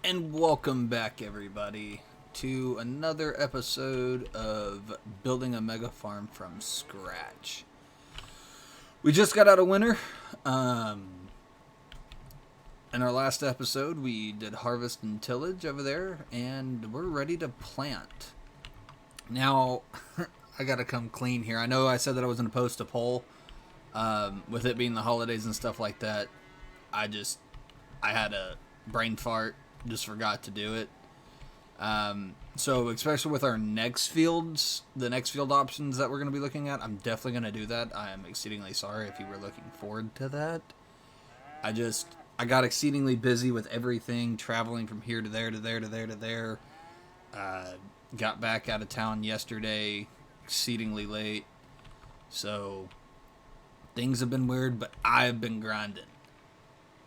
And welcome back, everybody, to another episode of Building a Mega Farm from Scratch. We just got out of winter. In our last episode, we did harvest and tillage over there, and we're ready to plant. Now, I gotta come clean here. I know I said that I was gonna post a poll. With it being the holidays and stuff like that, I had a brain fart. Just forgot to do it. So especially with our next fields, the next field options that we're going to be looking at, I'm definitely going to do that. I am exceedingly sorry if you were looking forward to that. I got exceedingly busy with everything, traveling from here to there to there to there to there. Got back out of town yesterday, exceedingly late. So things have been weird, but I have been grinding.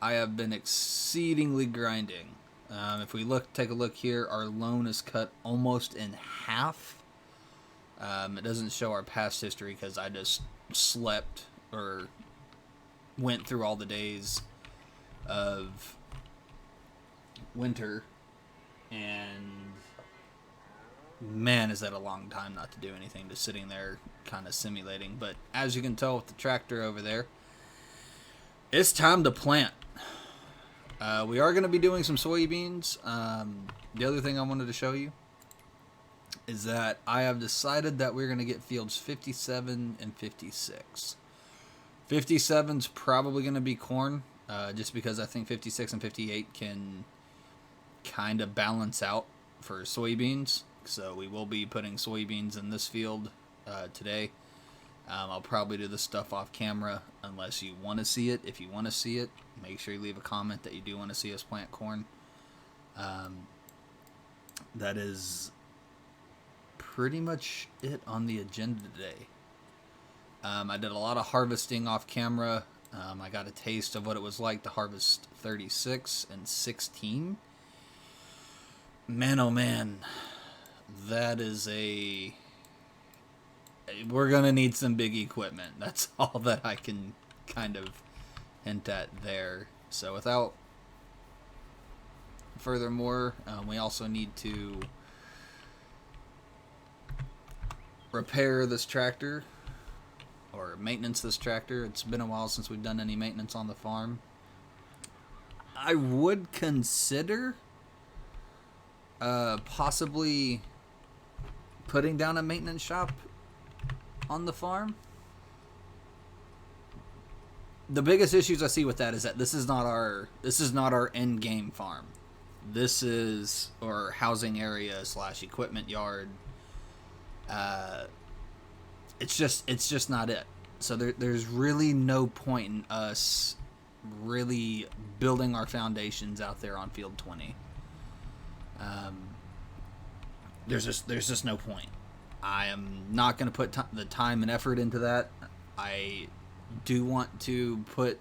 I have been exceedingly grinding. If we take a look here, our loan is cut almost in half. It doesn't show our past history because I just slept or went through all the days of winter, and man, is that a long time not to do anything, just sitting there kind of simulating. But as you can tell with the tractor over there, it's time to plant. We are going to be doing some soybeans. The other thing I wanted to show you is that I have decided that we're going to get fields 57 and 56. 57's probably going to be corn, just because I think 56 and 58 can kind of balance out for soybeans. So we will be putting soybeans in this field today. I'll probably do this stuff off camera unless you want to see it. If you want to see it, make sure you leave a comment that you do want to see us plant corn. That is pretty much it on the agenda today. I did a lot of harvesting off camera. I got a taste of what it was like to harvest 36 and 16. Man, oh man, that is we're going to need some big equipment. That's all that I can kind of hint at there. So without furthermore, we also need to repair this tractor or maintenance this tractor. It's been a while since we've done any maintenance on the farm. I would consider possibly putting down a maintenance shop on the farm. The biggest issues I see with that is that this is not our end game farm. This is our housing area / equipment yard. It's just not it. So there's really no point in us really building our foundations out there on field 20. There's just no point. I am not going to put the time and effort into that. I do want to put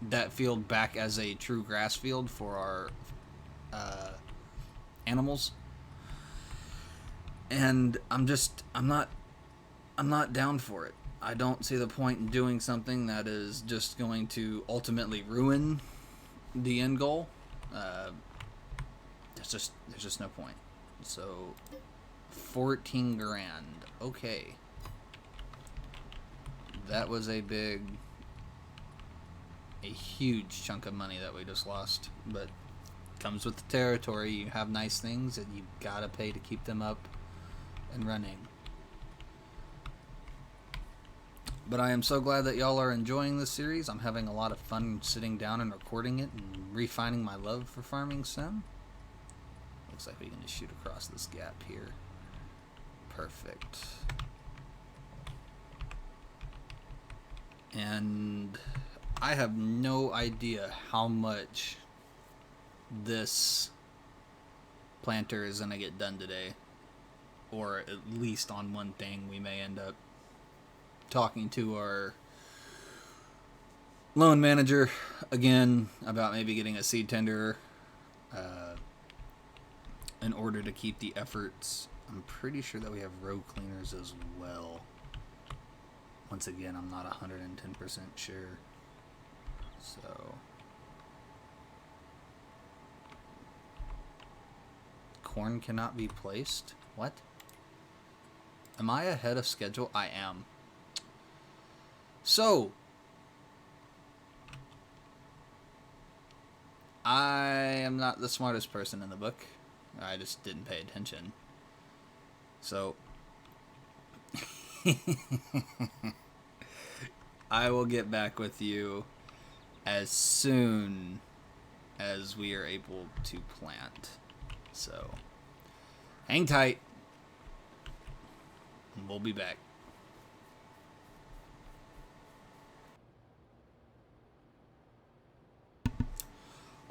that field back as a true grass field for our animals. And I'm not down for it. I don't see the point in doing something that is just going to ultimately ruin the end goal. There's just no point. So 14 grand. Okay. That was a huge chunk of money that we just lost. But comes with the territory. You have nice things and you gotta pay to keep them up and running. But I am so glad that y'all are enjoying this series. I'm having a lot of fun sitting down and recording it and refining my love for Farming Sim. Looks like we can just shoot across this gap here. Perfect. And I have no idea how much this planter is going to get done today. Or at least on one thing. We may end up talking to our loan manager again about maybe getting a seed tender in order to keep the efforts. I'm pretty sure that we have row cleaners as well. Once again, I'm not 110% sure. So corn cannot be placed? What? Am I ahead of schedule? I am. So, I am not the smartest person in the book. I just didn't pay attention. So, I will get back with you as soon as we are able to plant. So, hang tight, and we'll be back.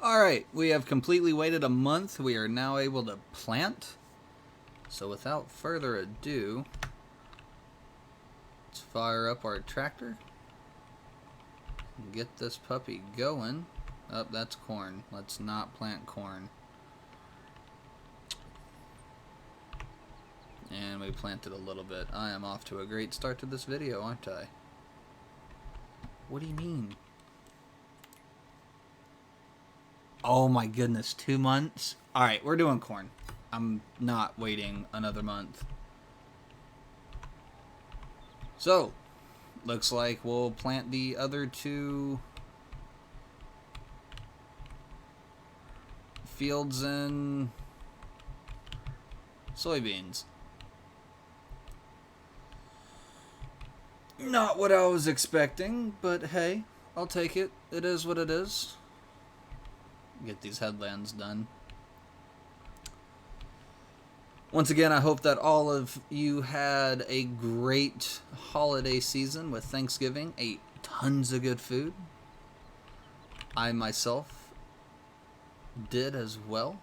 Alright, we have completely waited a month. We are now able to plant. So without further ado, let's fire up our tractor and get this puppy going. Oh, that's corn. Let's not plant corn. And we planted a little bit. I am off to a great start to this video, aren't I? What do you mean? Oh my goodness, 2 months? Alright, we're doing corn. I'm not waiting another month. So, looks like we'll plant the other 2 fields in soybeans. Not what I was expecting, but hey, I'll take it. It is what it is. Get these headlands done. Once again, I hope that all of you had a great holiday season with Thanksgiving. Ate tons of good food. I myself did as well.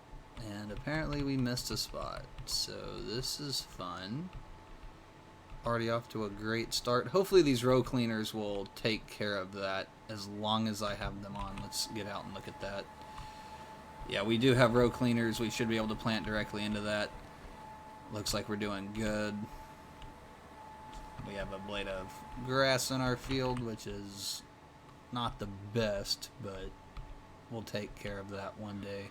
And apparently we missed a spot. So this is fun. Already off to a great start. Hopefully these row cleaners will take care of that as long as I have them on. Let's get out and look at that. Yeah, we do have row cleaners. We should be able to plant directly into that. Looks like we're doing good. We have a blade of grass in our field, which is not the best, but we'll take care of that one day.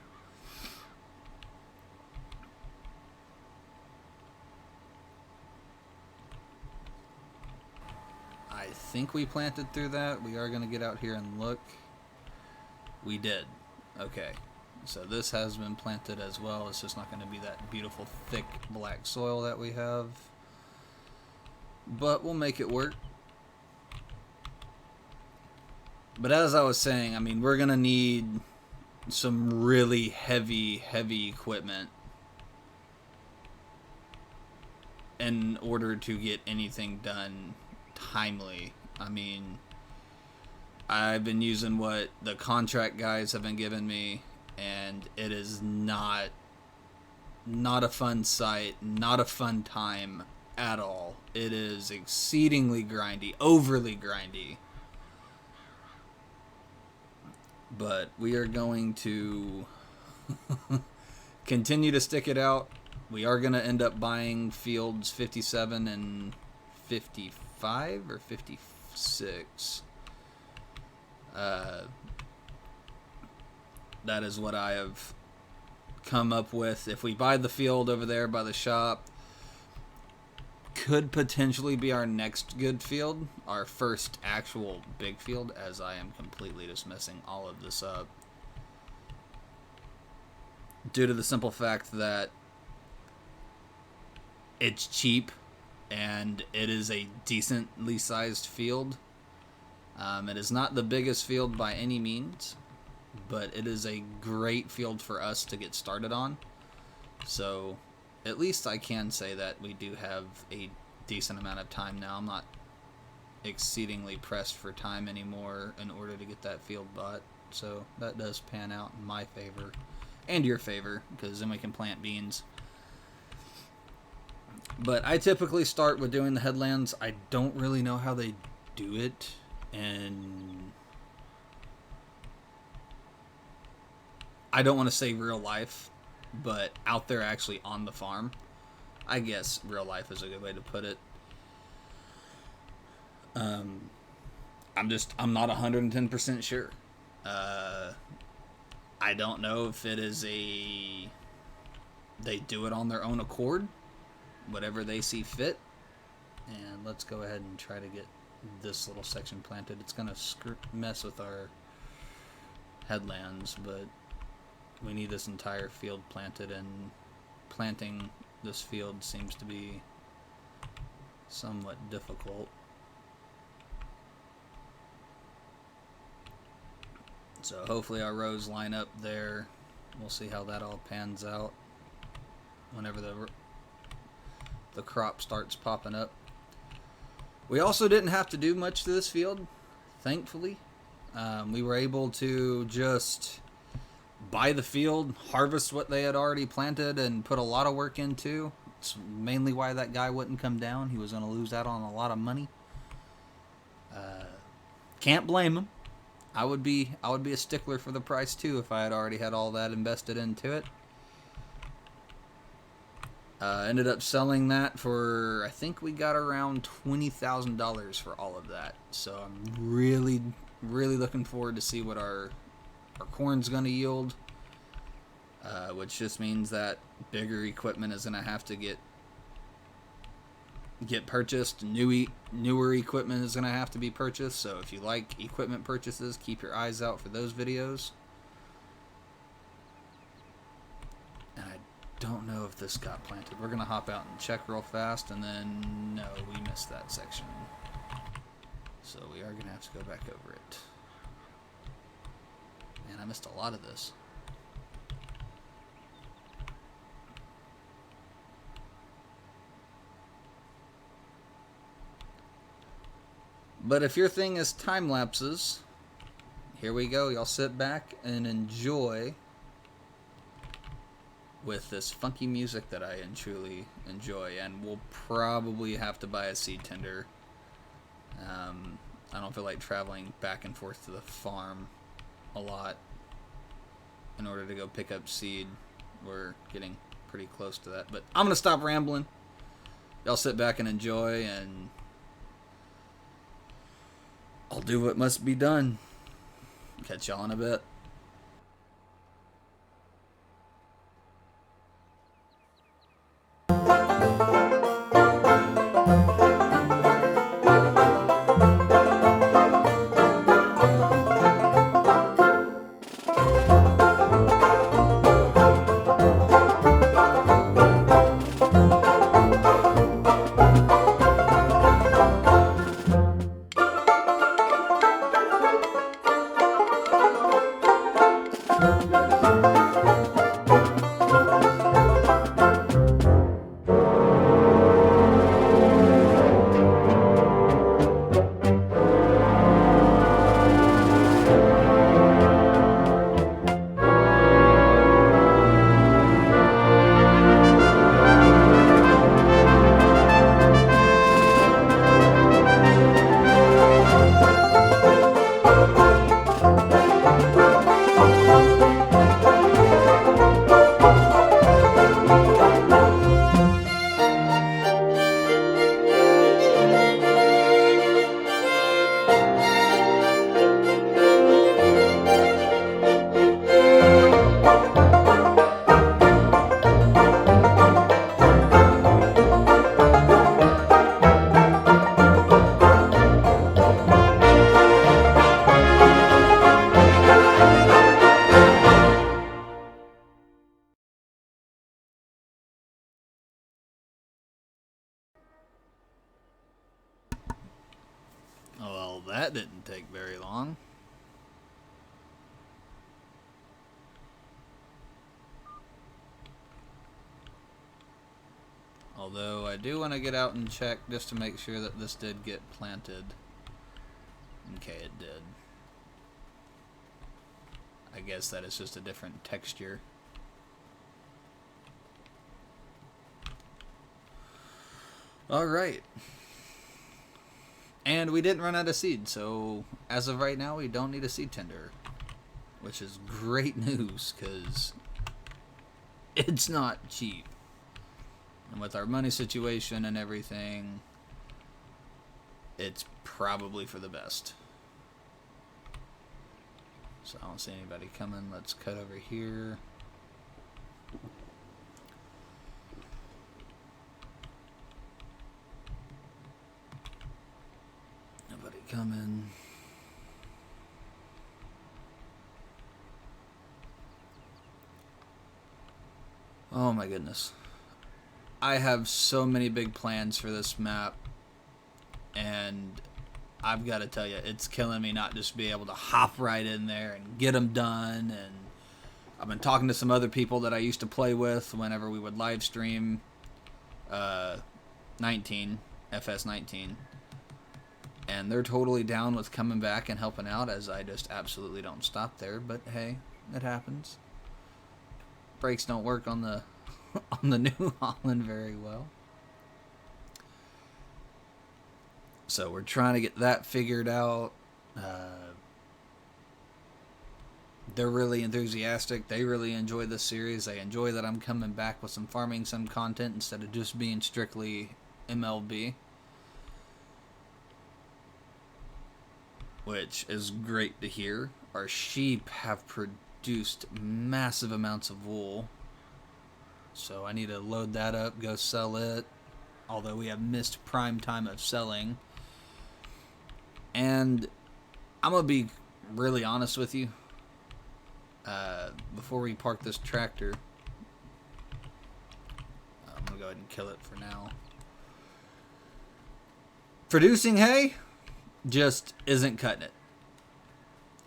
I think we planted through that. We are going to get out here and look. We did. Okay. So this has been planted as well. It's just not going to be that beautiful thick black soil that we have. But we'll make it work. But as I was saying, I mean, we're going to need some really heavy equipment in order to get anything done timely. I mean, I've been using what the contract guys have been giving me, and it is not a fun sight, not a fun time at all. It is exceedingly grindy, overly grindy. But we are going to continue to stick it out. We are going to end up buying fields 57 and 55 or 56. That is what I have come up with. If we buy the field over there by the shop, could potentially be our next good field, our first actual big field, as I am completely just messing all of this up. Due to the simple fact that it's cheap and it is a decently sized field. It is not the biggest field by any means, but it is a great field for us to get started on. So at least I can say that we do have a decent amount of time now. I'm not exceedingly pressed for time anymore in order to get that field bought. So that does pan out in my favor and your favor, because then we can plant beans. But I typically start with doing the headlands. I don't really know how they do it, and I don't want to say real life, but out there actually on the farm. I guess real life is a good way to put it. I'm not 110% sure. I don't know if it is a they do it on their own accord, whatever they see fit. And let's go ahead and try to get this little section planted. It's going to mess with our headlands, but we need this entire field planted, and planting this field seems to be somewhat difficult. So hopefully our rows line up there. We'll see how that all pans out whenever the crop starts popping up. We also didn't have to do much to this field, thankfully. We were able to just buy the field, harvest what they had already planted, and put a lot of work into. It's mainly why that guy wouldn't come down. He was going to lose out on a lot of money. Can't blame him. I would be a stickler for the price too if I had already had all that invested into it. Ended up selling that for, I think we got around $20,000 for all of that. So I'm really looking forward to see what our corn's going to yield. Which just means that bigger equipment is going to have to get purchased. Newer equipment is going to have to be purchased. So if you like equipment purchases, keep your eyes out for those videos. And I don't know if this got planted. We're going to hop out and check real fast, and then no, we missed that section. So we are going to have to go back over it. Man, I missed a lot of this. But if your thing is time lapses, here we go. Y'all sit back and enjoy with this funky music that I truly enjoy. And we'll probably have to buy a seed tender. I don't feel like traveling back and forth to the farm a lot in order to go pick up seed. We're getting pretty close to that. But I'm going to stop rambling. Y'all sit back and enjoy, and I'll do what must be done. Catch y'all in a bit. Well, that didn't take very long. Although I do want to get out and check just to make sure that this did get planted. Okay, it did. I guess that is just a different texture. Alright. And we didn't run out of seed, so as of right now we don't need a seed tender. Which is great news, because it's not cheap. And with our money situation and everything, it's probably for the best. So I don't see anybody coming. Let's cut over here. coming. Oh my goodness. I have so many big plans for this map, and I've got to tell you, it's killing me not just be able to hop right in there and get them done. And I've been talking to some other people that I used to play with whenever we would live stream 19, FS19. And they're totally down with coming back and helping out, as I just absolutely don't stop there. But hey, it happens. Brakes don't work on the on the New Holland very well. So we're trying to get that figured out. They're really enthusiastic. They really enjoy this series. They enjoy that I'm coming back with some farming sim content instead of just being strictly MLB. Which is great to hear. Our sheep have produced massive amounts of wool. So I need to load that up, go sell it. Although we have missed prime time of selling. And I'm going to be really honest with you. Before we park this tractor, I'm going to go ahead and kill it for now. Producing hay just isn't cutting it.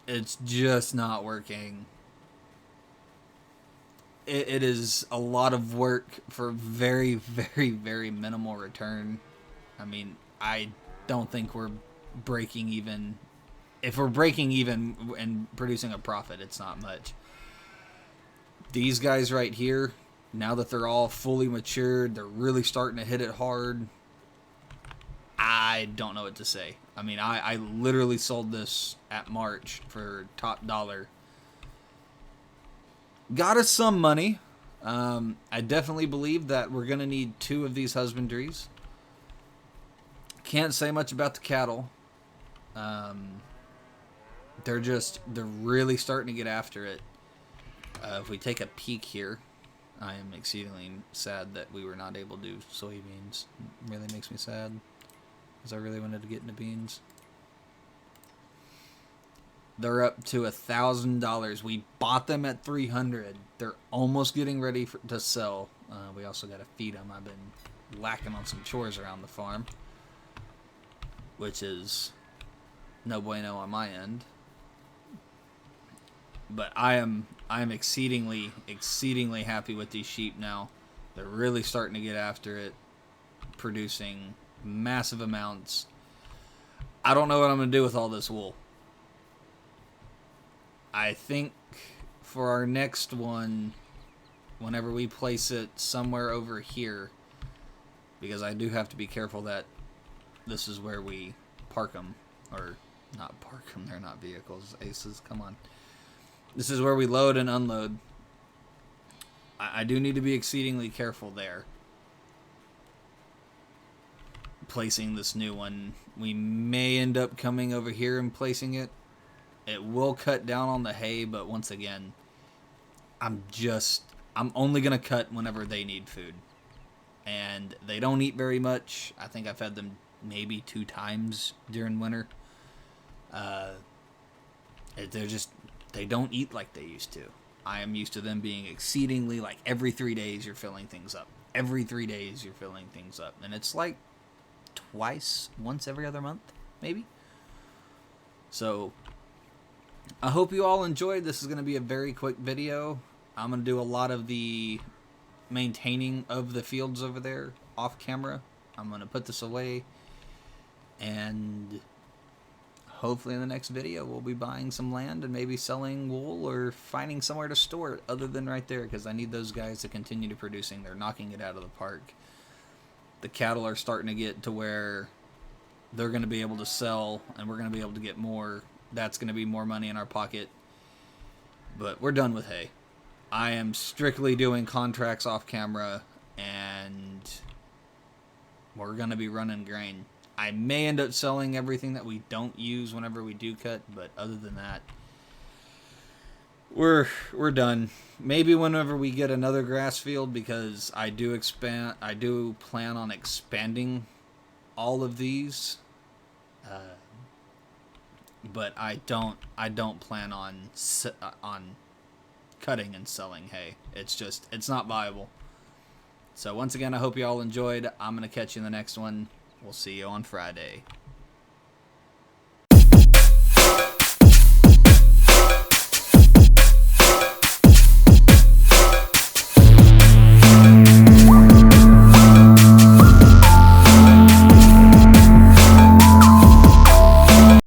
It's just not working. It is a lot of work for very, very, very minimal return. I mean, I don't think we're breaking even. If we're breaking even and producing a profit, it's not much. These guys right here, now that they're all fully matured, they're really starting to hit it hard. I don't know what to say. I mean, I literally sold this at March for top dollar. Got us some money. I definitely believe that we're going to need 2 of these husbandries. Can't say much about the cattle. They're really starting to get after it. If we take a peek here, I am exceedingly sad that we were not able to do soybeans. It really makes me sad, because I really wanted to get into beans. They're up to $1,000. We bought them at $300. They're almost getting ready to sell. We also got to feed them. I've been lacking on some chores around the farm, which is no bueno on my end. But I am exceedingly happy with these sheep now. They're really starting to get after it, producing massive amounts. I don't know what I'm going to do with all this wool. I think for our next one, whenever we place it somewhere over here, because I do have to be careful that this is where we park them, or not park them, they're not vehicles, aces, come on. This is where we load and unload. I do need to be exceedingly careful there. Placing this new one, we may end up coming over here and placing it. It will cut down on the hay, but once again, I'm only going to cut whenever they need food. And they don't eat very much. I think I've fed them maybe 2 times during winter. They don't eat like they used to. I am used to them being exceedingly, like, every 3 days you're filling things up. Every 3 days you're filling things up. And it's like once every other month, maybe. So I hope you all enjoyed. This is going to be a very quick video. I'm going to do a lot of the maintaining of the fields over there off camera. I'm going to put this away, and hopefully in the next video we'll be buying some land and maybe selling wool or finding somewhere to store it other than right there, because I need those guys to continue to producing. They're knocking it out of the park. The cattle are starting to get to where they're going to be able to sell, and we're going to be able to get more. That's going to be more money in our pocket. But we're done with hay. I am strictly doing contracts off camera, and we're going to be running grain. I may end up selling everything that we don't use whenever we do cut, but other than that, we're done. Maybe whenever we get another grass field, because I do plan on expanding all of these. but I don't plan on cutting and selling hay. It's not viable. So once again, I hope you all enjoyed. I'm going to catch you in the next one. We'll see you on Friday.